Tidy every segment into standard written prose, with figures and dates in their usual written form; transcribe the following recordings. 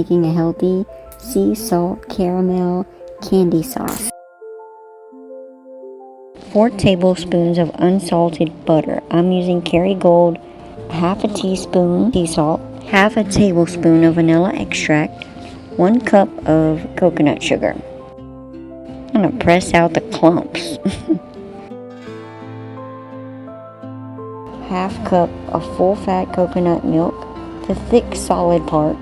making a healthy sea salt caramel candy sauce. 4 tablespoons of unsalted butter. I'm using Kerrygold, half a teaspoon sea salt, half a tablespoon of vanilla extract, 1 cup of coconut sugar. I'm going to press out the clumps. Half cup of full-fat coconut milk, the thick solid part.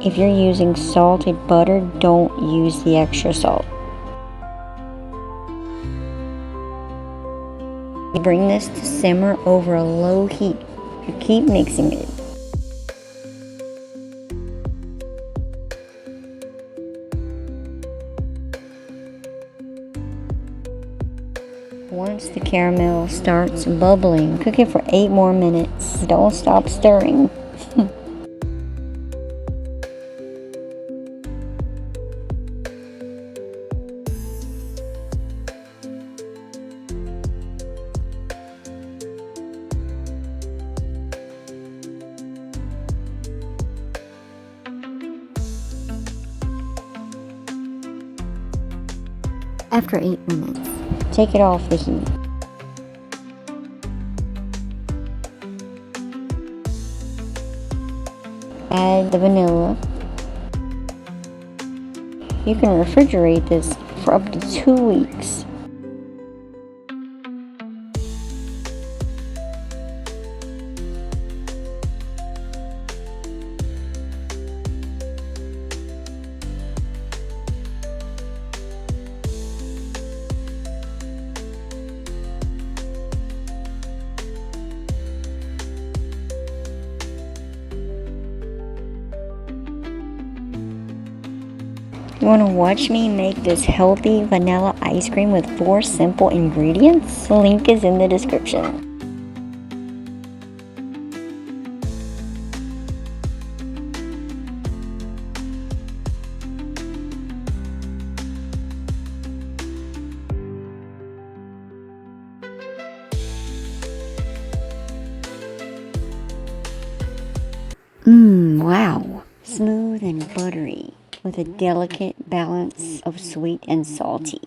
If you're using salted butter, don't use the extra salt. Bring this to simmer over a low heat. You keep mixing it. Once the caramel starts bubbling, cook it for 8 more minutes. Don't stop stirring. After 8 minutes, take it off the heat. Add the vanilla. You can refrigerate this for up to 2 weeks. You want to watch me make this healthy vanilla ice cream with 4 simple ingredients? The link is in the description. Wow. Smooth and buttery, with a delicate balance of sweet and salty.